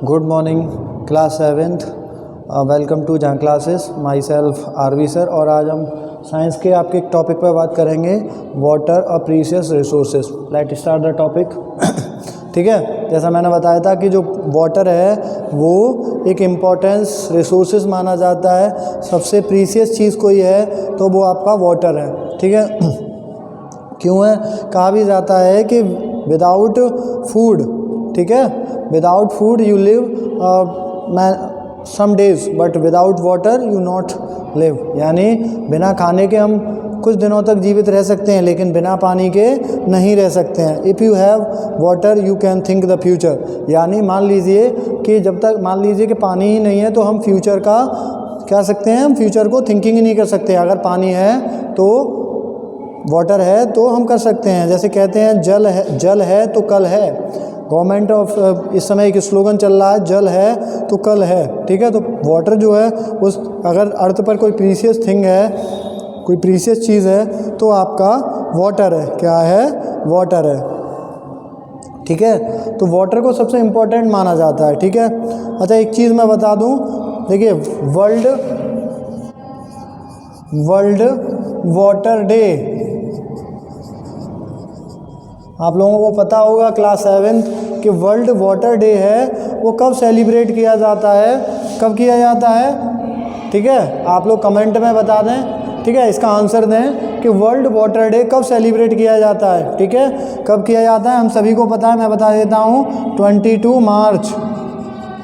Good morning class 7th। Welcome to जहाँ classes. Myself RV sir. और आज हम साइंस के आपके एक टॉपिक पर बात करेंगे, water a precious resources. Let start the topic. ठीक है, जैसा मैंने बताया था कि जो वाटर है वो एक इम्पॉर्टेंस रिसोर्सेज माना जाता है। सबसे प्रीशियस चीज़ कोई है तो वो आपका वाटर है। ठीक है, क्यों है? कहा भी जाता है कि विदाउट फूड, ठीक है, without food you live some days but without water you not live. यानी बिना खाने के हम कुछ दिनों तक जीवित रह सकते हैं, लेकिन बिना पानी के नहीं रह सकते हैं। If you have water you can think the future. यानी मान लीजिए कि जब तक मान लीजिए कि पानी ही नहीं है तो हम फ्यूचर का क्या सकते हैं, हम फ्यूचर को थिंकिंग ही नहीं कर सकते। अगर पानी है तो वाटर है तो हम कर सकते हैं। जैसे कहते हैं जल है तो कल है। गवर्नमेंट ऑफ इस समय एक स्लोगन चल रहा है, जल है तो कल है। ठीक है, तो वाटर जो है उस अगर अर्थ पर कोई प्रीशियस थिंग है, कोई प्रीशियस चीज़ है तो आपका वाटर है। क्या है? वाटर है। ठीक है, तो वाटर को सबसे इम्पोर्टेंट माना जाता है। ठीक है, अच्छा एक चीज़ मैं बता दूं, देखिए वर्ल्ड वाटर डे आप लोगों को पता होगा क्लास 7th कि वर्ल्ड वाटर डे है वो कब सेलिब्रेट किया जाता है, कब किया जाता है? ठीक है, आप लोग कमेंट में बता दें। ठीक है, इसका आंसर दें कि वर्ल्ड वाटर डे कब सेलिब्रेट किया जाता है। ठीक है, कब किया जाता है हम सभी को पता है, मैं बता देता हूँ 22 मार्च।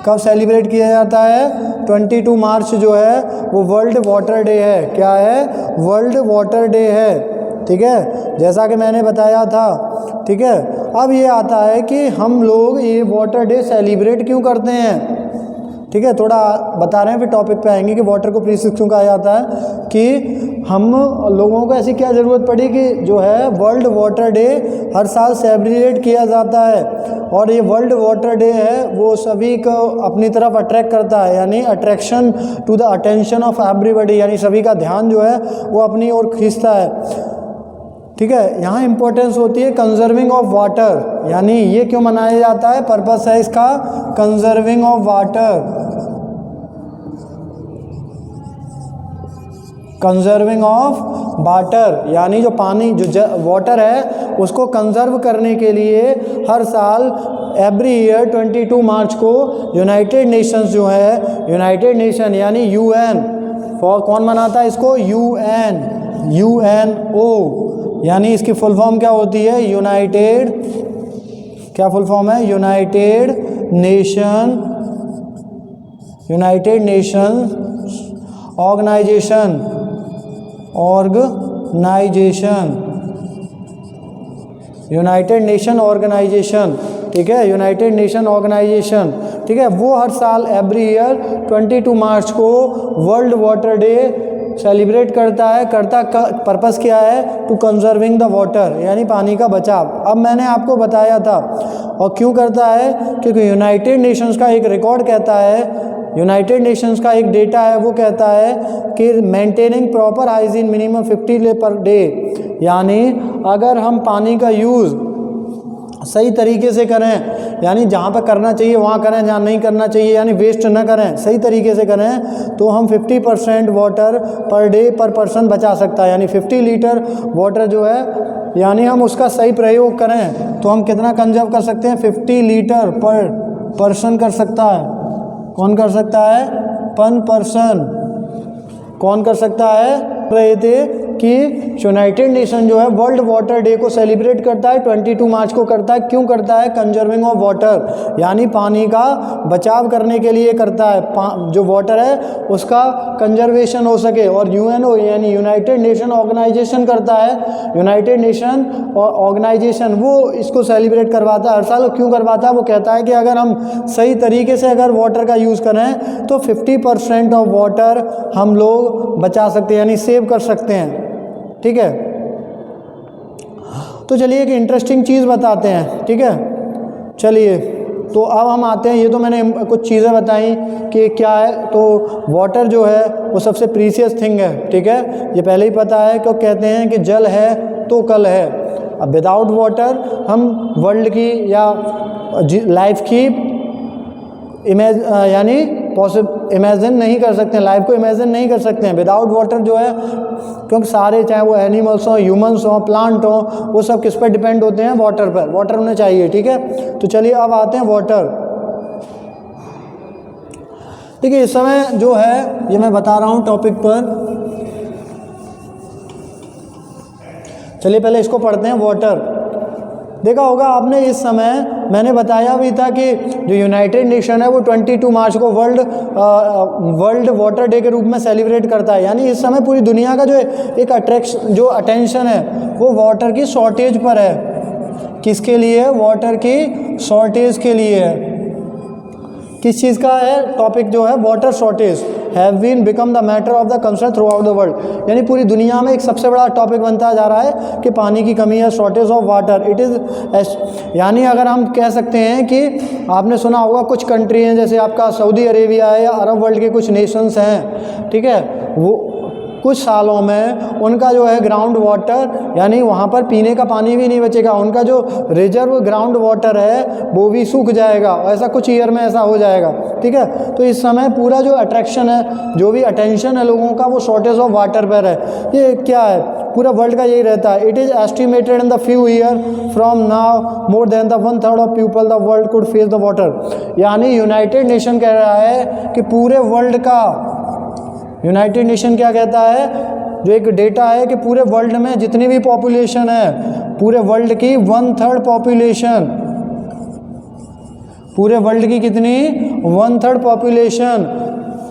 कब सेलिब्रेट किया जाता है? 22 मार्च जो है वो वर्ल्ड वाटर डे है। क्या है? वर्ल्ड वाटर डे है। ठीक है, जैसा कि मैंने बताया था। ठीक है, अब ये आता है कि हम लोग ये वाटर डे सेलिब्रेट क्यों करते हैं। ठीक है, थोड़ा बता रहे हैं, फिर टॉपिक पे आएंगे कि वाटर को प्रीशियस क्यों कहा जाता है। कि हम लोगों को ऐसी क्या ज़रूरत पड़ी कि जो है वर्ल्ड वाटर डे हर साल सेलिब्रेट किया जाता है। और ये वर्ल्ड वाटर डे है वो सभी को अपनी तरफ अट्रैक्ट करता है, यानी attraction to the attention of everybody, यानी सभी का ध्यान जो है वो अपनी ओर खींचता है। ठीक है, यहाँ इंपॉर्टेंस होती है कंजर्विंग ऑफ वाटर। यानी ये क्यों मनाया जाता है? पर्पस है इसका conserving of water. Conserving of water यानी जो पानी जो वाटर है उसको कंजर्व करने के लिए हर साल एवरी ईयर 22 मार्च को यूनाइटेड नेशंस जो है, यूनाइटेड नेशन यानी यूएन, फॉर कौन मनाता है इसको? यूएनओ, यानी इसकी फुल फॉर्म क्या होती है? यूनाइटेड, क्या फुल फॉर्म है? United nation organisation. United nation organisation. ठीक है, यूनाइटेड नेशन ऑर्गेनाइजेशन। ठीक है, वो हर साल एवरी ईयर 22 मार्च को वर्ल्ड वाटर डे सेलिब्रेट करता है। पर्पस क्या है? टू कंजर्विंग द वाटर, यानी पानी का बचाव। अब मैंने आपको बताया था। और क्यों करता है? क्योंकि यूनाइटेड नेशंस का एक रिकॉर्ड कहता है, यूनाइटेड नेशंस का एक डेटा है वो कहता है कि maintaining proper hygiene minimum 50 litre per day. यानी अगर हम पानी का यूज़ सही तरीके से करें, यानी जहाँ पर करना चाहिए वहाँ करें, जहाँ नहीं करना चाहिए यानी वेस्ट न करें, सही तरीके से करें, तो हम 50% वाटर पर डे पर पर्सन बचा सकता है। यानी 50 लीटर वाटर जो है, यानी हम उसका सही प्रयोग करें तो हम कितना कंजर्व कर सकते हैं? 50 लीटर पर पर्सन कर सकता है। कौन कर सकता है? पर्सन। कौन कर सकता है? रहे थे कि यूनाइटेड नेशन जो है वर्ल्ड वाटर डे को सेलिब्रेट करता है, 22 मार्च को करता है। क्यों करता है? कंजर्विंग ऑफ वाटर, यानी पानी का बचाव करने के लिए करता है। जो वाटर है उसका कंजर्वेशन हो सके। और यूएनओ यानी यूनाइटेड नेशन ऑर्गेनाइजेशन करता है। यूनाइटेड नेशन ऑर्गेनाइजेशन वो इसको सेलिब्रेट करवाता है हर साल। क्यों करवाता है? वो कहता है कि अगर हम सही तरीके से अगर वाटर का यूज़ करें तो 50% ऑफ वाटर हम लोग बचा सकते हैं, यानी सेव कर सकते हैं। ठीक है, तो चलिए एक इंटरेस्टिंग चीज़ बताते हैं। ठीक है, चलिए तो अब हम आते हैं, ये तो मैंने कुछ चीज़ें बताई कि क्या है। तो वाटर जो है वो सबसे प्रीशियस थिंग है। ठीक है, ये पहले ही पता है क्यों कहते हैं कि जल है तो कल है। अब विदाउट वाटर हम वर्ल्ड की या लाइफ की यानी इमेजिन नहीं कर सकते हैं, लाइफ को इमेजिन नहीं कर सकते हैं विदाउट वाटर जो है, क्योंकि सारे चाहे वो एनिमल्स हों, ह्यूमंस हों, प्लांट हों, वो सब किस पर डिपेंड होते हैं? वाटर पर। वाटर उन्हें चाहिए, ठीक है। तो चलिए अब आते हैं वाटर। देखिए इस समय जो है ये मैं बता रहा हूँ टॉपिक पर, चलिए पहले इसको पढ़ते हैं। वाटर देखा होगा आपने, इस समय मैंने बताया भी था कि जो यूनाइटेड नेशन है वो 22 मार्च को वर्ल्ड वाटर डे के रूप में सेलिब्रेट करता है। यानी इस समय पूरी दुनिया का जो एक अटेंशन है वो वाटर की शॉर्टेज पर है। किसके लिए? वाटर की शॉर्टेज के लिए है। किस चीज़ का है टॉपिक जो है? Water shortage have been become the matter of the concern throughout the world. यानी पूरी दुनिया में एक सबसे बड़ा टॉपिक बनता जा रहा है कि पानी की कमी है, shortage of water. It is यानी अगर हम कह सकते हैं कि आपने सुना होगा कुछ कंट्री हैं जैसे आपका सऊदी अरेबिया है या अरब वर्ल्ड के कुछ नेशंस हैं, ठीक है, वो कुछ सालों में उनका जो है ग्राउंड वाटर, यानी वहाँ पर पीने का पानी भी नहीं बचेगा, उनका जो रिजर्व ग्राउंड वाटर है वो भी सूख जाएगा। ऐसा कुछ ईयर में ऐसा हो जाएगा, ठीक है। तो इस समय पूरा जो अट्रैक्शन है, जो भी अटेंशन है लोगों का, वो शॉर्टेज ऑफ वाटर पर है। ये क्या है? पूरा वर्ल्ड का यही रहता है। It is estimated in the few year from now more than the 1/3 of people the world could face the water. यानी यूनाइटेड नेशन कह रहा है कि पूरे वर्ल्ड का, यूनाइटेड नेशन क्या कहता है, जो एक डेटा है कि पूरे वर्ल्ड में जितनी भी पॉपुलेशन है, पूरे वर्ल्ड की 1/3 पॉपुलेशन, पूरे वर्ल्ड की कितनी? 1/3 पॉपुलेशन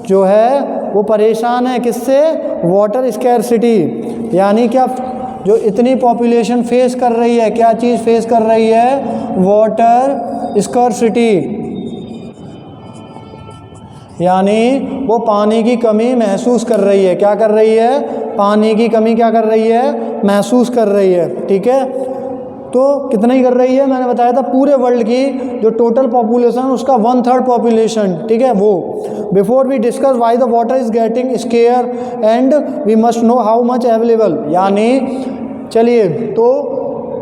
जो है वो परेशान है। किससे? Water scarcity. यानी क्या जो इतनी पॉपुलेशन फेस कर रही है, क्या चीज़ फेस कर रही है? Water scarcity. यानी वो पानी की कमी महसूस कर रही है। क्या कर रही है? पानी की कमी क्या कर रही है? महसूस कर रही है, ठीक है। तो कितना ही कर रही है? मैंने बताया था पूरे वर्ल्ड की जो टोटल पॉपुलेशन उसका 1/3 पॉपुलेशन, ठीक है, वो। Before we discuss why the water is getting scarce and we must know how much available. यानी चलिए, तो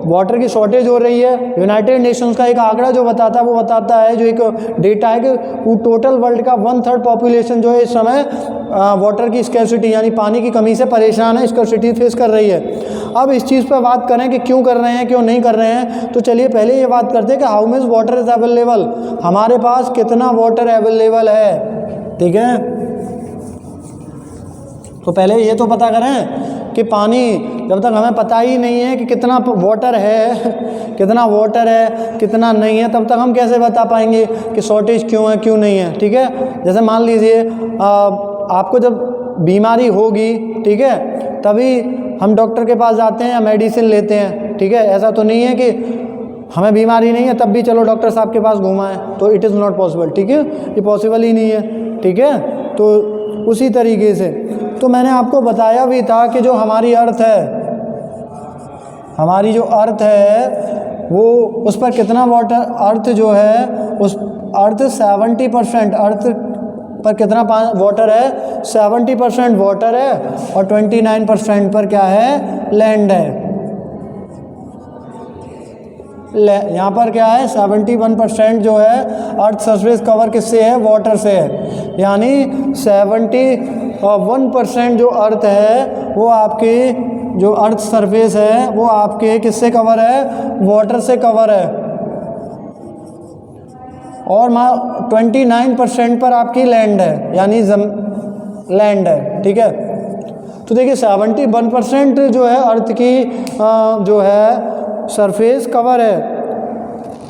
वाटर की शॉर्टेज हो रही है। यूनाइटेड नेशंस का एक आंकड़ा जो बताता है, वो बताता है, जो एक डेटा है कि टोटल वर्ल्ड का 1/3 पॉपुलेशन जो है इस समय वाटर की स्कैरसिटी यानी पानी की कमी से परेशान है, स्कैरसिटी फेस कर रही है। अब इस चीज़ पर बात करें कि क्यों कर रहे हैं, क्यों नहीं कर रहे हैं, तो चलिए पहले ये बात करते हैं कि how much water is available, हमारे पास कितना वाटर अवेलेबल है, ठीक है। तो पहले ये तो पता करें कि पानी, जब तक हमें पता ही नहीं है कि कितना वाटर है, कितना वाटर है, कितना नहीं है, तब तक हम कैसे बता पाएंगे कि शॉर्टेज क्यों है, क्यों नहीं है, ठीक है। जैसे मान लीजिए आपको जब बीमारी होगी, ठीक है, तभी हम डॉक्टर के पास जाते हैं या मेडिसिन लेते हैं, ठीक है। ऐसा तो नहीं है कि हमें बीमारी नहीं है तब भी चलो डॉक्टर साहब के पास घुमाएं, तो इट इज़ नॉट पॉसिबल, ठीक है, ये पॉसिबल ही नहीं है, ठीक है। तो उसी तरीके से तो मैंने आपको बताया भी था कि जो हमारी अर्थ है, हमारी जो अर्थ है वो उस पर कितना वाटर, अर्थ जो है उस अर्थ 70%, अर्थ पर कितना वाटर है? 70% वाटर है और 29% पर क्या है? लैंड है। यहाँ पर क्या है? 71% जो है अर्थ सरफेस कवर किससे है? वाटर से है। यानी 71% जो अर्थ है वो आपकी जो अर्थ सरफेस है वो आपके किससे कवर है? वाटर से कवर है। और 29% पर आपकी लैंड है, यानी लैंड है, ठीक है। तो देखिए 71% जो है अर्थ की जो है सरफेस कवर है,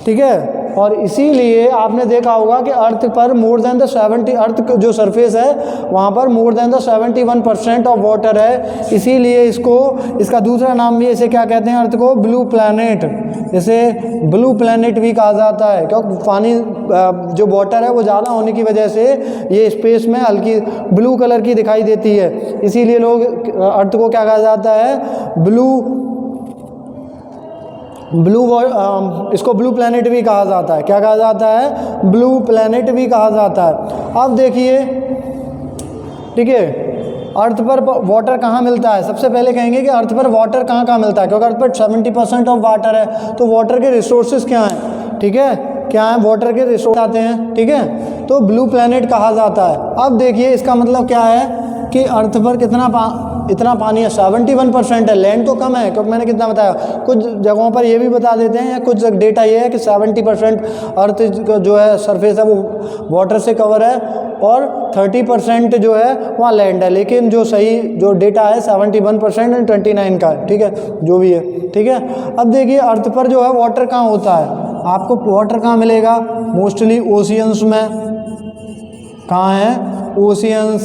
ठीक है। और इसीलिए आपने देखा होगा कि अर्थ पर मोर देन द 70, अर्थ जो सरफेस है वहाँ पर more than the 71% of water है। इसीलिए इसको, इसका दूसरा नाम भी इसे क्या कहते हैं? अर्थ को ब्लू प्लैनेट, इसे ब्लू प्लैनेट भी कहा जाता है, क्योंकि पानी जो वाटर है वो ज़्यादा होने की वजह से ये स्पेस में हल्की ब्लू कलर की दिखाई देती है। इसीलिए लोग अर्थ को क्या कहा जाता है? इसको ब्लू प्लैनेट भी कहा जाता है। क्या कहा जाता है? ब्लू प्लैनेट भी कहा जाता है। अब देखिए, ठीक है, अर्थ पर वाटर कहाँ मिलता है? सबसे पहले कहेंगे कि अर्थ पर वाटर कहाँ कहाँ मिलता है, क्योंकि अर्थ पर 70% ऑफ वाटर है, तो वाटर के रिसोर्सेज क्या हैं, ठीक है। क्या है, वाटर के रिसोर्स आते हैं, ठीक है, तो ब्लू प्लैनेट कहा जाता है। अब देखिए इसका मतलब क्या है कि अर्थ पर इतना पानी है, 71% है। लैंड तो कम है, क्योंकि मैंने कितना बताया, कुछ जगहों पर ये भी बता देते हैं, या कुछ डेटा ये है कि 70% अर्थ जो है सरफेस है वो वाटर से कवर है, और 30% जो है वहाँ लैंड है। लेकिन जो सही जो डेटा है 71% एंड 29 का है, ठीक है, जो भी है, ठीक है। अब देखिए अर्थ पर जो है वाटर कहाँ होता है, आपको वाटर कहाँ मिलेगा, मोस्टली ओशियंस में। कहाँ है, ओशियंस,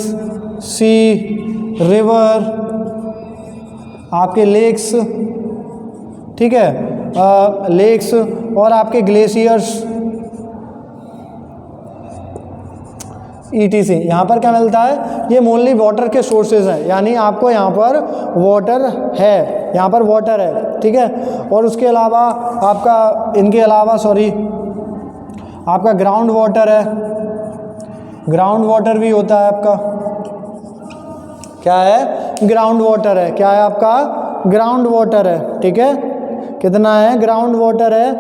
सी, रिवर, आपके लेक्स, ठीक है, लेक्स और आपके ग्लेशियर्स, ETC। यहाँ पर क्या मिलता है, ये मोनली वाटर के सोर्सेज हैं, यानी आपको यहाँ पर वाटर है, यहाँ पर वाटर है, ठीक है। और उसके अलावा आपका, इनके अलावा सॉरी, आपका ग्राउंड वाटर है, ग्राउंड वाटर भी होता है आपका। क्या है, ग्राउंड वाटर है, क्या है आपका, ग्राउंड वाटर है, ठीक है। कितना है, ग्राउंड वाटर है,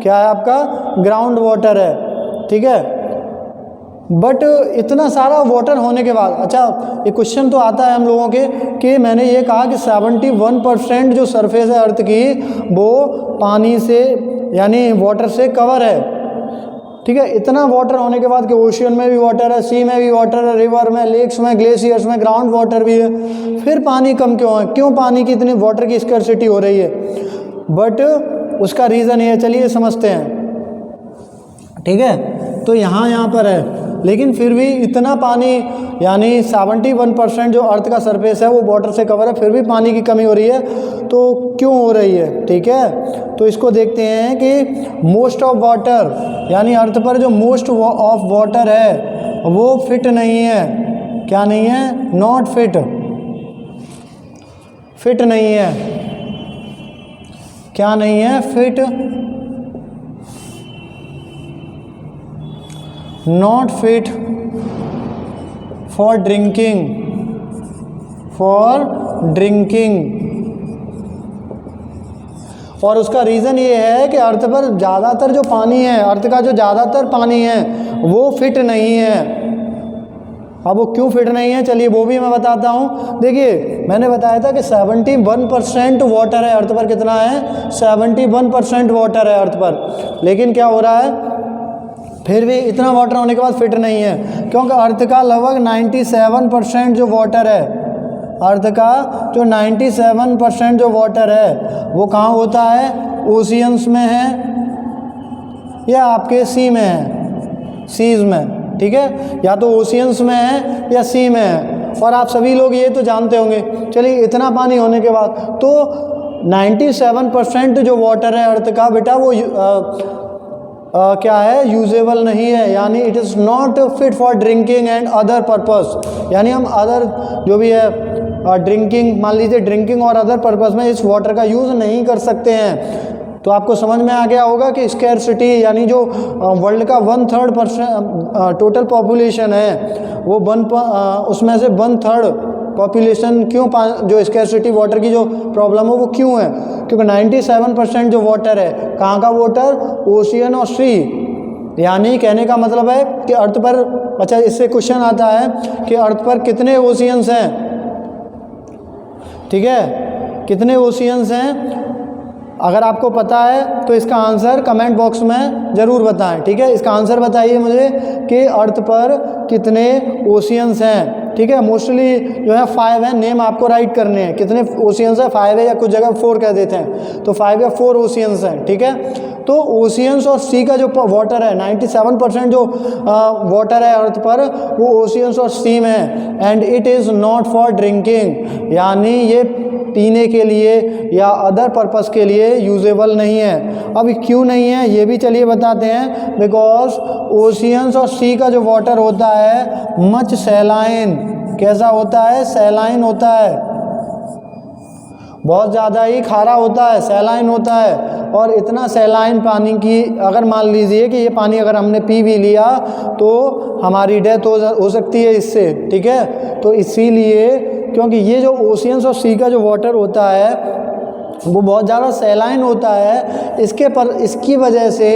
क्या है आपका, ग्राउंड वाटर है, ठीक है। बट इतना सारा वाटर होने के बाद, अच्छा एक क्वेश्चन तो आता है हम लोगों के कि मैंने ये कहा कि 71% जो सरफेस है अर्थ की वो पानी से यानी वाटर से कवर है, ठीक है। इतना वाटर होने के बाद कि ओशियन में भी वाटर है, सी में भी वाटर है, रिवर में, लेक्स में, ग्लेशियर्स में, ग्राउंड वाटर भी है, फिर पानी कम क्यों है, क्यों पानी की इतनी वाटर की स्कैर्सिटी हो रही है। बट उसका रीज़न ये, चलिए समझते हैं, ठीक है। तो यहाँ पर है, लेकिन फिर भी इतना पानी यानी 71% जो अर्थ का सरफेस है वो वाटर से कवर है, फिर भी पानी की कमी हो रही है, तो क्यों हो रही है, ठीक है। तो इसको देखते हैं कि मोस्ट ऑफ वाटर, यानी अर्थ पर जो मोस्ट ऑफ वाटर है वो फिट नहीं है, क्या नहीं है, नॉट फिट, फिट नहीं है, क्या नहीं है, fit, not fit for drinking, for drinking. और उसका रीज़न ये है कि अर्थ पर ज़्यादातर जो पानी है, अर्थ का जो ज़्यादातर पानी है वो फिट नहीं है। अब वो क्यों फिट नहीं है, चलिए वो भी मैं बताता हूँ। देखिए मैंने बताया था कि 71% वाटर है अर्थ पर, कितना है, 71% वाटर है अर्थ पर, लेकिन क्या हो रहा है, फिर भी इतना वाटर होने के बाद फिट नहीं है, क्योंकि अर्थ का लगभग 97% जो वाटर है, अर्थ का जो 97% जो वाटर है वो कहाँ होता है, ओशियंस में है या आपके सी में है, सीज में, ठीक है, या तो ओशियंस में है या सी में है। और आप सभी लोग ये तो जानते होंगे। चलिए इतना पानी होने के बाद तो 97% जो वाटर है अर्थ का बेटा वो क्या है, यूजेबल नहीं है, यानी it is not fit for drinking and other purpose. यानी हम अदर जो भी है ड्रिंकिंग, मान लीजिए ड्रिंकिंग और अदर पर्पस में इस वाटर का यूज़ नहीं कर सकते हैं। तो आपको समझ में आ गया होगा कि स्कैर्सिटी यानी जो वर्ल्ड का 1/3 टोटल पॉपुलेशन है वो उसमें से 1/3 पॉपुलेशन क्यों जो स्कैर्सिटी वाटर की जो प्रॉब्लम है वो क्यों है, क्योंकि 97% जो वाटर है, कहाँ का वाटर, ओशियन और सी। यानी कहने का मतलब है कि अर्थ पर, अच्छा इससे क्वेश्चन आता है कि अर्थ पर कितने ओशियंस हैं, ठीक है, कितने ओशियंस हैं। अगर आपको पता है तो इसका आंसर कमेंट बॉक्स में ज़रूर बताएं, ठीक है। इसका आंसर बताइए मुझे कि अर्थ पर कितने ओशियंस हैं, ठीक है। मोस्टली जो है 5 है, नेम आपको राइट करने हैं, कितने ओशियंस है, 5 है या कुछ जगह 4 कह देते हैं, तो 5 या 4 ओशियंस हैं, ठीक है। तो ओशियंस और सी का जो वाटर है 97% जो वाटर है अर्थ पर वो ओशियंस और सी में है, and it is not for drinking, यानी ये पीने के लिए या अदर पर्पस के लिए यूजेबल नहीं है। अब क्यों नहीं है ये भी चलिए बताते हैं। बिकॉज ओशियंस और सी का जो वाटर होता है मच सैलाइन, कैसा होता है, सैलाइन होता है, बहुत ज़्यादा ही खारा होता है, सैलाइन होता है। और इतना सैलाइन पानी की, अगर मान लीजिए कि ये पानी अगर हमने पी भी लिया तो हमारी डेथ हो सकती है इससे, ठीक है। तो इसीलिए क्योंकि ये जो ओशियंस और सी का जो वाटर होता है वो बहुत ज़्यादा सैलाइन होता है, इसकी वजह से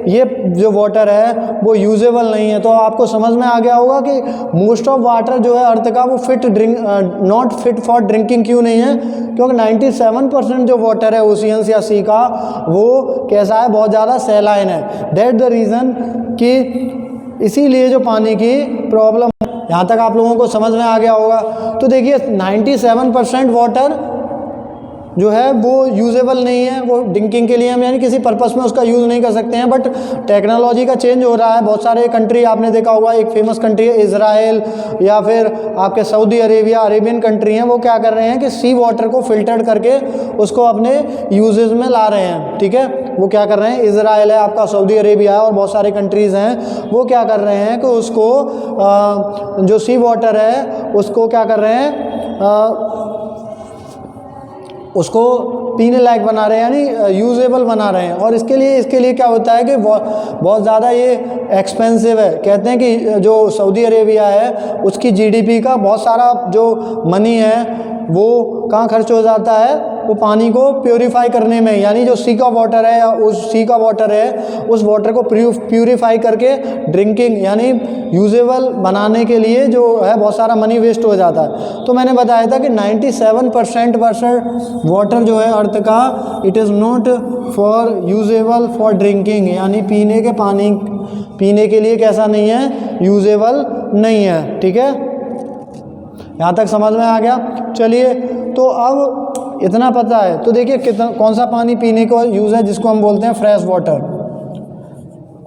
ये जो वाटर है वो यूजेबल नहीं है। तो आपको समझ में आ गया होगा कि मोस्ट ऑफ वाटर जो है अर्थ का वो नॉट फिट फॉर ड्रिंकिंग क्यों नहीं है, क्योंकि 97% जो वाटर है ओशियंस या सी का वो कैसा है, बहुत ज़्यादा सैलाइन है। दैट द रीज़न कि इसीलिए जो पानी की प्रॉब्लम, यहाँ तक आप लोगों को समझ में आ गया होगा। तो देखिए 97% वाटर जो है वो यूजेबल नहीं है, वो ड्रिंकिंग के लिए हम यानी किसी पर्पस में उसका यूज़ नहीं कर सकते हैं। बट टेक्नोलॉजी का चेंज हो रहा है, बहुत सारे कंट्री आपने देखा होगा, एक फेमस कंट्री है इज़राइल या फिर आपके सऊदी अरेबिया, अरेबियन कंट्री हैं, वो क्या कर रहे हैं कि सी वाटर को फिल्टर्ड करके उसको अपने यूजेज में ला रहे हैं। ठीक है, वो क्या कर रहे हैं, इज़राइल है आपका, सऊदी अरेबिया है और बहुत सारे कंट्रीज़ हैं, वो क्या कर रहे हैं कि उसको जो सी वाटर है उसको क्या कर रहे हैं, उसको पीने लायक बना रहे हैं, यानी यूजेबल बना रहे हैं। और इसके लिए क्या होता है कि बहुत ज़्यादा ये एक्सपेंसिव है। कहते हैं कि जो सऊदी अरेबिया है उसकी जीडीपी का बहुत सारा जो मनी है वो कहाँ खर्च हो जाता है, वो पानी को प्योरीफाई करने में, यानी जो सी का वाटर है या उस सी का वाटर है उस वाटर को प्योरीफाई करके ड्रिंकिंग यानी यूजेबल बनाने के लिए जो है बहुत सारा मनी वेस्ट हो जाता है। तो मैंने बताया था कि 97% वाटर जो है अर्थ का it is not for usable for drinking, यानी पीने के लिए कैसा नहीं है, यूजेबल नहीं है। ठीक है, यहाँ तक समझ में आ गया। चलिए, तो अब इतना पता है तो देखिए कौन सा पानी पीने को यूज़ है, जिसको हम बोलते हैं फ्रेश वाटर।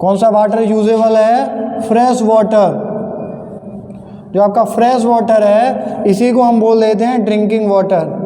कौन सा वाटर यूजेबल है, फ्रेश वाटर। जो आपका फ्रेश वाटर है इसी को हम बोल देते हैं ड्रिंकिंग वाटर।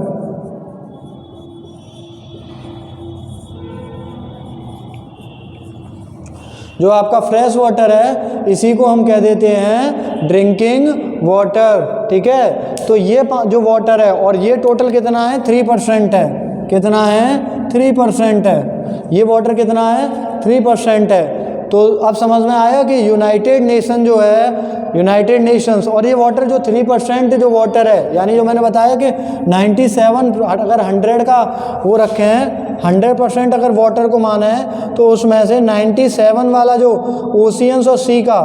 जो आपका फ्रेश वाटर है इसी को हम कह देते हैं ड्रिंकिंग वाटर। ठीक है, तो ये जो वाटर है, और ये टोटल कितना है, 3% है। कितना है, 3% है। ये वाटर कितना है, 3% है। तो अब समझ में आया कि यूनाइटेड नेशन जो है, यूनाइटेड नेशंस, और ये वाटर जो 3% जो वाटर है, यानी जो मैंने बताया कि 97 अगर 100 का वो रखे हैं, 100% अगर वाटर को माना है तो उसमें से 97 वाला जो ओशियंस और सी का,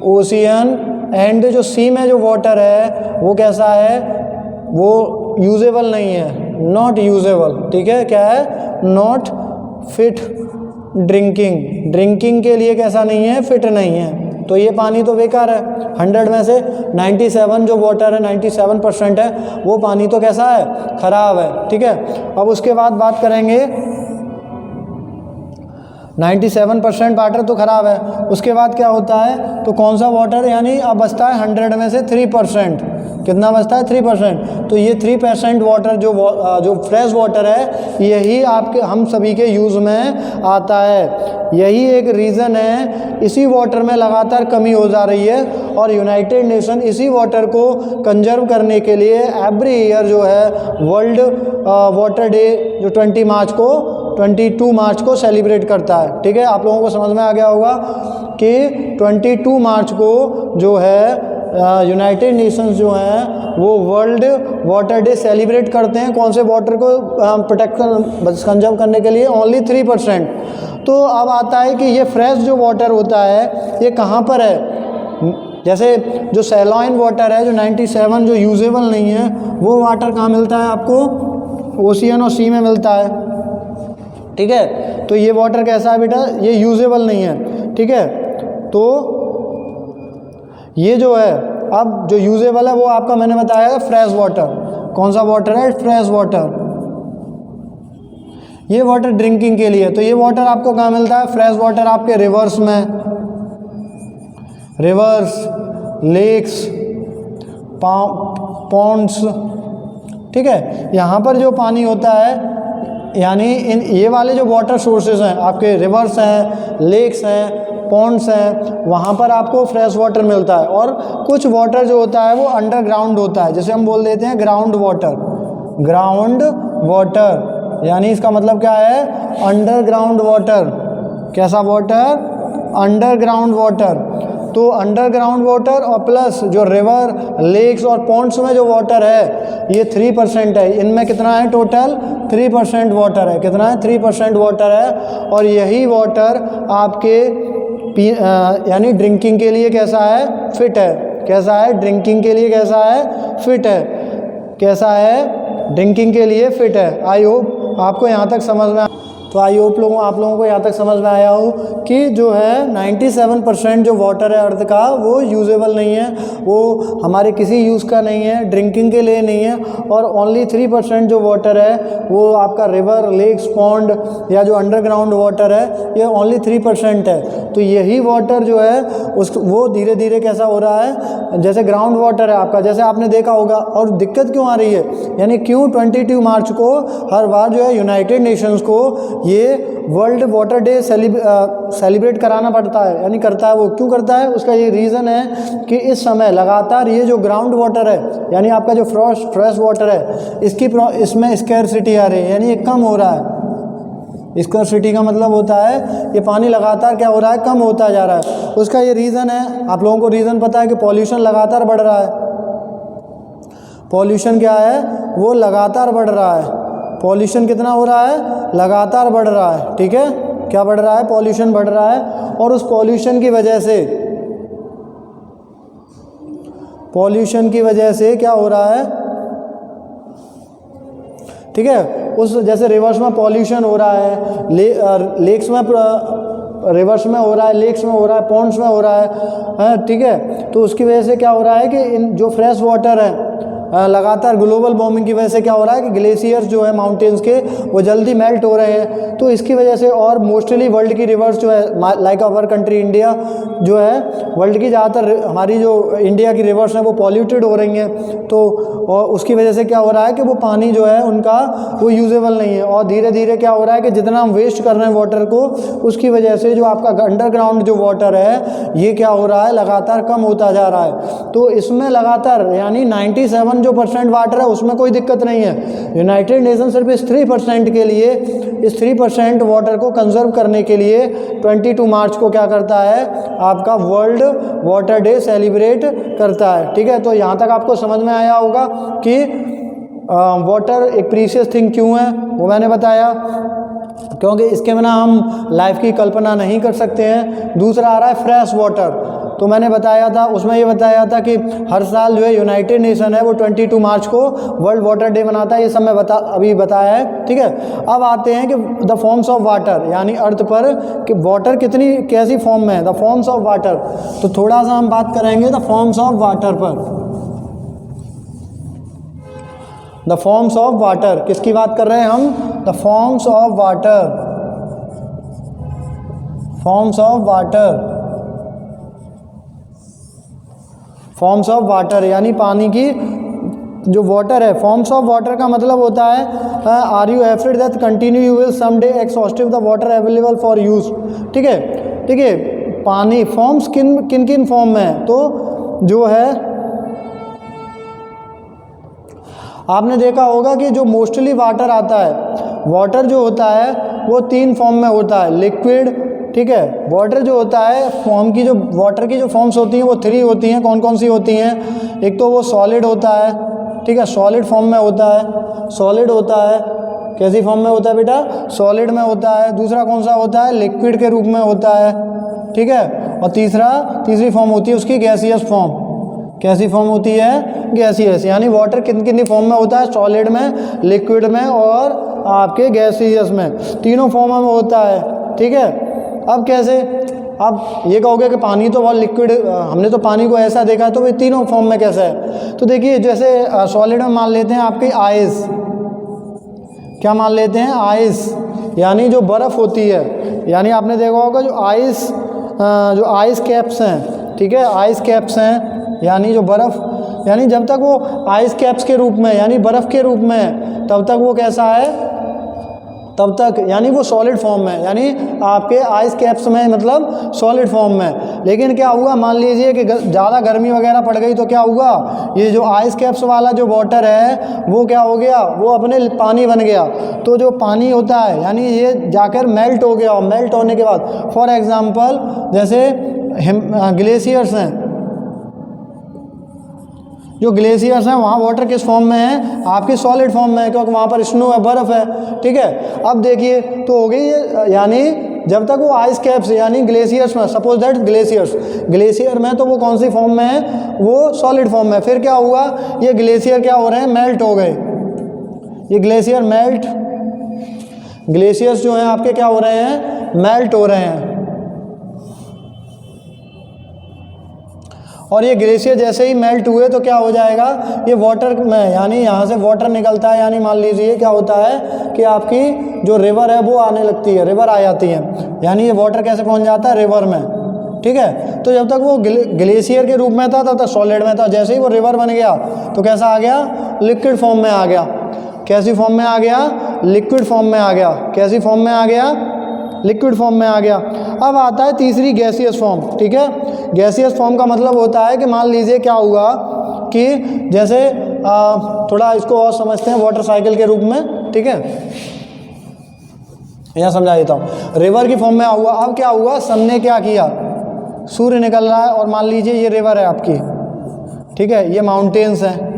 ओशियन एंड जो सी में जो वाटर है वो कैसा है, वो यूजेबल नहीं है, नॉट यूजेबल। ठीक है, क्या है, नॉट फिट ड्रिंकिंग के लिए कैसा नहीं है, फिट नहीं है। तो ये पानी तो बेकार है। 100 में से 97 जो वाटर है, 97% है, वो पानी तो कैसा है, खराब है। ठीक है, अब उसके बाद बात करेंगे, 97% वाटर तो ख़राब है, उसके बाद क्या होता है, तो कौन सा वाटर, यानी अब बचता है 100 में से 3%। कितना बचता है, 3%। तो ये 3% वाटर जो फ्रेश वाटर है यही आपके हम सभी के यूज़ में आता है। यही एक रीज़न है, इसी वाटर में लगातार कमी हो जा रही है, और यूनाइटेड नेशन इसी वाटर को कंजर्व करने के लिए एवरी ईयर जो है वर्ल्ड वाटर डे जो 22 मार्च को सेलिब्रेट करता है। ठीक है, आप लोगों को समझ में आ गया होगा कि 22 मार्च को जो है यूनाइटेड नेशंस जो हैं वो वर्ल्ड वाटर डे सेलिब्रेट करते हैं। कौन से वाटर को प्रोटेक्ट कंजर्व करने के लिए, ओनली 3%। तो अब आता है कि ये फ्रेश जो वाटर होता है ये कहाँ पर है, जैसे जो सैलाइन वाटर है जो 97 जो यूजेबल नहीं है, वो वाटर कहाँ मिलता है आपको, ओशियन और सी में मिलता है। ठीक है, तो ये वाटर कैसा है बेटा, ये यूजेबल नहीं है। ठीक है, तो ये जो है अब जो यूजेबल है वो आपका मैंने बताया फ्रेश वाटर। कौन सा वाटर है, फ्रेश वाटर। ये वाटर ड्रिंकिंग के लिए, तो ये वाटर आपको कहाँ मिलता है, फ्रेश वाटर आपके रिवर्स में, रिवर्स, लेक्स, पॉन्ड्स। ठीक है, यहाँ पर जो पानी होता है, यानी इन ये वाले जो वाटर सोर्सेज हैं आपके, रिवर्स हैं, लेक्स हैं, पॉन्ड्स हैं, वहाँ पर आपको फ्रेश वाटर मिलता है। और कुछ वाटर जो होता है वो अंडरग्राउंड होता है, जैसे हम बोल देते हैं ग्राउंड वाटर। ग्राउंड वाटर यानी इसका मतलब क्या है, अंडरग्राउंड वाटर। कैसा वाटर, अंडरग्राउंड वाटर। तो अंडरग्राउंड वाटर और प्लस जो रिवर, लेक्स और पॉन्ड्स में जो वाटर है ये 3% है। इनमें कितना है टोटल? 3% वाटर है। कितना है? 3% वाटर है। और यही वाटर आपके यानी ड्रिंकिंग के लिए कैसा है? फिट है। कैसा है? ड्रिंकिंग के लिए कैसा है? फिट है। कैसा है? ड्रिंकिंग के लिए फिट है। आई होप आपको यहाँ तक समझ में, तो आई होप आप लोगों को यहाँ तक समझ में आया हो कि जो है 97% जो वाटर है अर्थ का वो यूजेबल नहीं है, वो हमारे किसी यूज़ का नहीं है, ड्रिंकिंग के लिए नहीं है। और ओनली 3% जो वाटर है वो आपका रिवर, लेक्स, पॉन्ड या जो अंडरग्राउंड वाटर है ये ओनली 3% है। तो यही वाटर जो है वो धीरे धीरे कैसा हो रहा है? जैसे ग्राउंड वाटर है आपका, जैसे आपने देखा होगा। और दिक्कत क्यों आ रही है? यानी क्यों 22 मार्च को हर बार जो है यूनाइटेड नेशंस को ये वर्ल्ड वाटर डे सेलिब्रेट कराना पड़ता है, यानी करता है। वो क्यों करता है? उसका ये रीज़न है कि इस समय लगातार ये जो ग्राउंड वाटर है यानी आपका जो फ्रेश वाटर है इसमें स्कैरसिटी आ रही है, यानी ये कम हो रहा है। स्कैरसिटी का मतलब होता है ये पानी लगातार क्या हो रहा है? कम होता जा रहा है। उसका ये रीज़न है, आप लोगों को रीज़न पता है कि पॉल्यूशन लगातार बढ़ रहा है। पॉल्यूशन क्या है? वो लगातार बढ़ रहा है। पॉल्यूशन कितना हो रहा है? लगातार बढ़ रहा है। ठीक है, क्या बढ़ रहा है? पॉल्यूशन बढ़ रहा है। और उस पॉल्यूशन की वजह से क्या हो रहा है? ठीक है, उस जैसे रिवर्स में पॉल्यूशन हो रहा है, लेक्स में रिवर्स में हो रहा है, लेक्स में हो रहा है, पॉन्ड्स में हो रहा है, ठीक है। तो उसकी वजह से क्या हो रहा है कि इन जो फ्रेश वाटर है लगातार ग्लोबल वार्मिंग की वजह से क्या हो रहा है कि ग्लेशियर्स जो है माउंटेन्स के वो जल्दी मेल्ट हो रहे हैं। तो इसकी वजह से और मोस्टली वर्ल्ड की रिवर्स जो है लाइक आवर कंट्री इंडिया जो है वर्ल्ड की ज़्यादातर हमारी जो इंडिया की रिवर्स हैं वो पॉल्यूटेड हो रही हैं। तो और उसकी वजह से क्या हो रहा है कि वो पानी जो है उनका वो यूजेबल नहीं है। और धीरे धीरे क्या हो रहा है कि जितना हम वेस्ट कर रहे हैं वाटर को उसकी वजह से जो आपका अंडरग्राउंड जो वाटर है ये क्या हो रहा है? लगातार कम होता जा रहा है। तो इसमें लगातार यानी 97 जो % वाटर है उसमें कोई दिक्कत नहीं है। यूनाइटेड नेशन सिर्फ इस 3% के लिए, इस 3% वाटर को कंजर्व करने के लिए 22 मार्च को क्या करता है? आपका वर्ल्ड वाटर डे सेलिब्रेट करता है। ठीक है, तो यहाँ तक आपको समझ में आया होगा कि वाटर एक प्रीशियस थिंग क्यों है, वो मैंने बताया, क्योंकि इसके बिना हम लाइफ की कल्पना नहीं कर सकते हैं। दूसरा आ रहा है फ्रेश वाटर। तो मैंने बताया था, उसमें ये बताया था कि हर साल जो है यूनाइटेड नेशन है वो 22 मार्च को वर्ल्ड वाटर डे मनाता है। ये सब मैं अभी बताया है। ठीक है, अब आते हैं कि द फॉर्म्स ऑफ वाटर, यानी अर्थ पर कि वाटर कैसी फॉर्म में है, द फॉर्म्स ऑफ वाटर। तो थोड़ा सा हम बात करेंगे द फॉर्म्स ऑफ वाटर पर। द फॉर्म्स ऑफ वाटर किसकी बात कर रहे हैं हम? The forms of water. Forms of water, forms of water यानी पानी की जो वाटर है। फॉर्म्स ऑफ वाटर का मतलब होता है are you afraid that continue you will someday exhaustive the water available for use. ठीक है, ठीक है। पानी फॉर्म्स किन किन फॉर्म में है? तो जो है आपने देखा होगा कि जो मोस्टली वाटर आता है, वाटर जो होता है वो 3 फॉर्म में होता है, लिक्विड। ठीक है, वाटर जो होता है वाटर की जो फॉर्म्स होती हैं वो 3 होती हैं। कौन कौन सी होती हैं? एक तो वो सॉलिड होता है, ठीक है, सॉलिड फॉर्म में होता है। सॉलिड होता है, कैसी फॉर्म में होता है बेटा? सॉलिड में होता है। दूसरा कौन सा होता है? लिक्विड के रूप में होता है। ठीक है, और तीसरी फॉर्म होती है उसकी गैसियस फॉर्म। कैसी फॉर्म होती है? गैसियस। यानी वाटर किन किन फॉर्म में होता है? सॉलिड में, लिक्विड में और आपके गैसियस में, तीनों फॉर्म में होता है। ठीक है, अब कैसे? आप ये कहोगे कि पानी तो बहुत लिक्विड, हमने तो पानी को ऐसा देखा है, तो ये तीनों फॉर्म में कैसे है? तो देखिए, जैसे सॉलिड में मान लेते हैं आपकी आइस। क्या मान लेते हैं? आइस, यानी जो बर्फ़ होती है। यानी आपने देखा होगा जो आइस कैप्स हैं, ठीक है, आइस कैप्स हैं, यानी जो बर्फ़, यानी जब तक वो आइस कैप्स के रूप में यानी बर्फ़ के रूप में है तब तक वो कैसा है? तब तक यानी वो सॉलिड फॉर्म में, यानी आपके आइस कैप्स में, मतलब सॉलिड फॉर्म में। लेकिन क्या हुआ, मान लीजिए कि ज़्यादा गर्मी वगैरह पड़ गई तो क्या हुआ? ये जो आइस कैप्स वाला जो वाटर है वो क्या हो गया? वो अपने पानी बन गया। तो जो पानी होता है यानी ये जाकर मेल्ट हो गया, और मेल्ट होने के बाद फॉर एग्ज़ाम्पल जैसे ग्लेशियर्स हैं, जो ग्लेशियर्स हैं वहाँ वाटर किस फॉर्म में है, आपकी सॉलिड फॉर्म में है, क्योंकि वहाँ पर स्नो है, बर्फ़ है। ठीक है, अब देखिए तो हो गई ये, यानी जब तक वो आइस कैप्स यानी ग्लेशियर्स में, सपोज दैट ग्लेशियर में, तो वो कौन सी फॉर्म में है, वो सॉलिड फॉर्म में। फिर क्या हुआ, ये ग्लेशियर क्या हो रहे हैं, मेल्ट हो गए, ये ग्लेशियर मेल्ट, ग्लेशियर्स जो हैं आपके क्या हो रहे हैं, मेल्ट हो रहे हैं। और ये ग्लेशियर जैसे ही मेल्ट हुए तो क्या हो जाएगा, ये वाटर में, यानी यहाँ से वाटर निकलता है, यानी मान लीजिए क्या होता है कि आपकी जो रिवर है वो आने लगती है, रिवर आ जाती है, यानी ये वाटर कैसे पहुँच जाता है, रिवर में। ठीक है, तो जब तक वो ग्लेशियर के रूप में था तब तक सॉलिड में था, जैसे ही वो रिवर बन गया तो कैसा आ गया, लिक्विड फॉर्म में आ गया। कैसी फॉर्म में आ गया, लिक्विड फॉर्म में आ गया। कैसी फॉर्म में आ गया, लिक्विड फॉर्म में आ गया। अब आता है तीसरी गैसियस फॉर्म। ठीक है, गैसियस फॉर्म का मतलब होता है कि मान लीजिए क्या हुआ कि जैसे थोड़ा इसको और समझते हैं वाटर साइकिल के रूप में। ठीक है, यहाँ समझा देता हूँ, रिवर की फॉर्म में हुआ। अब क्या हुआ, सन ने क्या किया, सूर्य निकल रहा है और मान लीजिए ये रिवर है आपकी, ठीक है, ये माउंटेन्स हैं।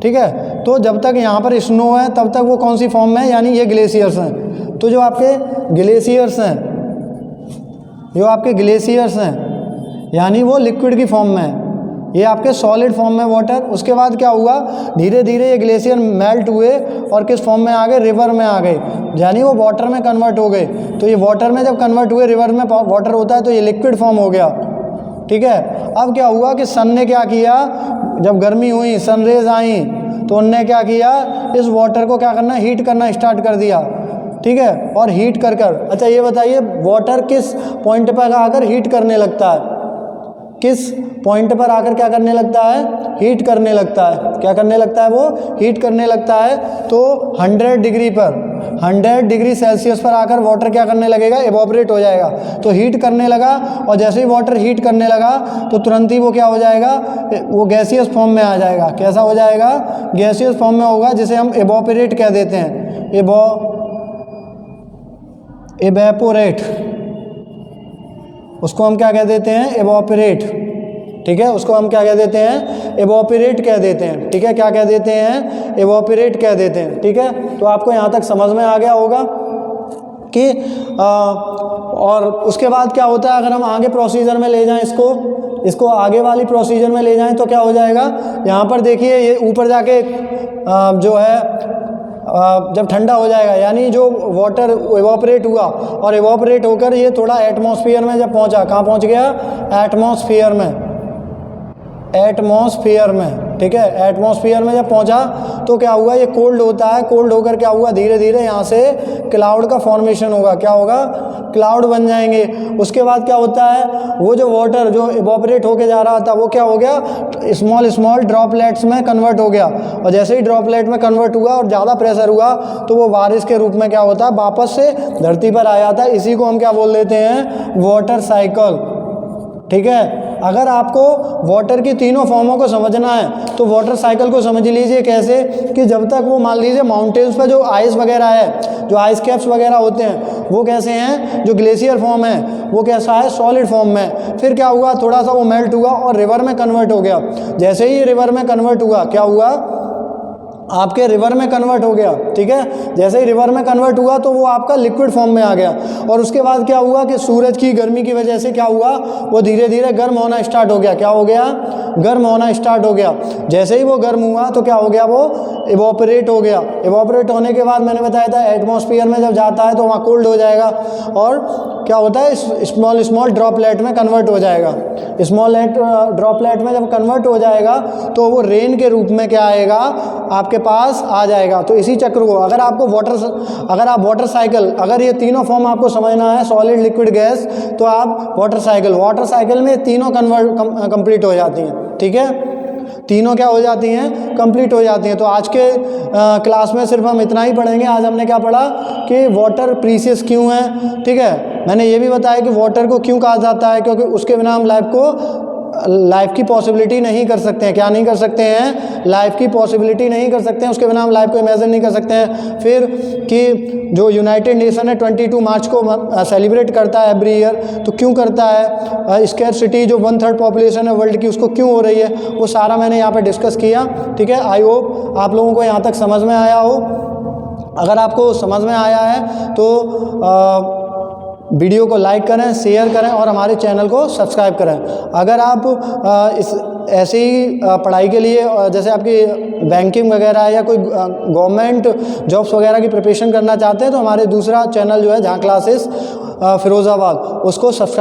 ठीक है, तो जब तक यहाँ पर स्नो है तब तक वो कौन सी फॉर्म में है, यानी ये ग्लेशियर्स हैं। तो जो आपके ग्लेशियर्स हैं, जो आपके ग्लेशियर्स हैं यानी वो लिक्विड की फॉर्म में है, ये आपके सॉलिड फॉर्म में वाटर। उसके बाद क्या हुआ, धीरे धीरे ये ग्लेशियर मेल्ट हुए और किस फॉर्म में आ गए, रिवर में आ गए, यानी वो वाटर में कन्वर्ट हो गए। तो ये वाटर में जब कन्वर्ट हुए, रिवर में वाटर होता है तो ये लिक्विड फॉर्म हो गया। ठीक है, अब क्या हुआ कि सन ने क्या किया, जब गर्मी हुई, सनरेज आई, तो उनने क्या किया, इस वाटर को क्या करना, हीट करना स्टार्ट कर दिया। ठीक है, और हीट कर कर, अच्छा ये बताइए वाटर किस पॉइंट पर आकर हीट करने लगता है, किस पॉइंट पर आकर क्या करने लगता है, हीट करने लगता है। क्या करने लगता है, वो हीट करने लगता है। तो 100 डिग्री पर, 100 डिग्री सेल्सियस पर आकर वाटर क्या करने लगेगा, एवोपरेट हो जाएगा। तो हीट करने लगा, और जैसे ही वाटर हीट करने लगा तो तुरंत ही वो क्या हो जाएगा, वो गैसियस फॉर्म में आ जाएगा। कैसा हो जाएगा, गैसियस फॉर्म में होगा, जिसे हम एवोपरेट कह देते हैं, एवेपोरेट, उसको हम क्या कह देते हैं, एवोपरेट। ठीक है, उसको हम क्या कह देते हैं, एवोपरेट कह देते हैं। ठीक है, क्या कह देते हैं, एवोपरेट कह देते हैं। ठीक है, तो आपको यहाँ तक समझ में आ गया होगा कि और उसके बाद क्या होता है, अगर हम आगे प्रोसीजर में ले जाएं इसको आगे वाली प्रोसीजर में ले जाएं तो क्या हो जाएगा, यहाँ पर देखिए ये ऊपर जाके जो है जब ठंडा हो जाएगा, यानी जो वाटर एवोपरेट हुआ और एवोपरेट होकर ये थोड़ा एटमॉस्फेयर में जब पहुंचा, कहाँ पहुंच गया, एटमॉस्फेयर में, एटमॉस्फेयर में। ठीक है, एटमॉस्फेयर में जब पहुंचा तो क्या हुआ, ये कोल्ड होता है, कोल्ड होकर क्या हुआ, धीरे धीरे यहाँ से क्लाउड का फॉर्मेशन होगा। क्या होगा, क्लाउड बन जाएंगे। उसके बाद क्या होता है, वो जो वाटर जो इवोपरेट होके जा रहा था वो क्या हो गया, स्मॉल स्मॉल ड्रॉपलेट्स में कन्वर्ट हो गया। और जैसे ही ड्रॉपलेट में कन्वर्ट हुआ और ज़्यादा प्रेशर हुआ तो वो बारिश के रूप में क्या होता है, वापस से धरती पर आ जाता है। इसी को हम क्या बोल देते हैं, वाटर साइकिल। ठीक है, अगर आपको वाटर की तीनों फॉर्मों को समझना है तो वाटर साइकिल को समझ लीजिए कैसे, कि जब तक वो मान लीजिए माउंटेन्स पे जो आइस वगैरह है, जो आइस कैप्स वगैरह होते हैं वो कैसे हैं, जो ग्लेशियर फॉर्म है वो कैसा है, सॉलिड फॉर्म में। फिर क्या हुआ, थोड़ा सा वो मेल्ट हुआ और रिवर में कन्वर्ट हो गया। जैसे ही रिवर में कन्वर्ट हुआ, क्या हुआ, आपके रिवर में कन्वर्ट हो गया। ठीक है, जैसे ही रिवर में कन्वर्ट हुआ तो वो आपका लिक्विड फॉर्म में आ गया। और उसके बाद क्या हुआ कि सूरज की गर्मी की वजह से क्या हुआ, वो धीरे धीरे गर्म होना स्टार्ट हो गया। क्या हो गया, गर्म होना स्टार्ट हो गया। जैसे ही वो गर्म हुआ तो क्या हो गया, वो इवोपरेट हो गया। इवोपरेट होने के बाद मैंने बताया था एटमॉस्फेयर में जब जाता है तो वहाँ कोल्ड हो जाएगा और क्या होता है, स्मॉल स्मॉल ड्रॉपलेट में कन्वर्ट हो जाएगा। स्मॉल ड्रॉपलेट में जब कन्वर्ट हो जाएगा तो वो रेन के रूप में क्या आएगा, आपके पास आ जाएगा। तो इसी चक्र को अगर आप वाटर साइकिल, अगर ये तीनों फॉर्म आपको समझना है, सॉलिड लिक्विड गैस, तो आप वाटर साइकिल में तीनों कंप्लीट हो जाती हैं। ठीक है, तीनों क्या हो जाती हैं, कंप्लीट हो जाती हैं। तो आज के क्लास में सिर्फ हम इतना ही पढ़ेंगे। आज हमने क्या पढ़ा कि वाटर प्रीशियस क्यों है। ठीक है, मैंने ये भी बताया कि वाटर को क्यों कहा जाता है, क्योंकि उसके बिना हम लाइफ को लाइफ की पॉसिबिलिटी नहीं कर सकते हैं। क्या नहीं कर सकते हैं? लाइफ की पॉसिबिलिटी नहीं कर सकते हैं, उसके बिना हम लाइफ को इमेजिन नहीं कर सकते हैं। फिर कि जो यूनाइटेड नेशन है 22 मार्च को सेलिब्रेट करता है एवरी ईयर, तो क्यों करता है? स्कैरसिटी जो 1/3 पॉपुलेशन है वर्ल्ड की, उसको क्यों हो रही है, वो सारा मैंने यहाँ पे डिस्कस किया। ठीक है, आई होप आप लोगों को यहाँ तक समझ में आया हो। अगर आपको समझ में आया है तो वीडियो को लाइक करें, शेयर करें और हमारे चैनल को सब्सक्राइब करें। अगर आप इस ऐसे ही पढ़ाई के लिए जैसे आपकी बैंकिंग वगैरह या कोई गवर्नमेंट जॉब्स वगैरह की प्रिपरेशन करना चाहते हैं, तो हमारे दूसरा चैनल जो है जहाँ क्लासेस फिरोज़ाबाद, उसको सब्सक्राइब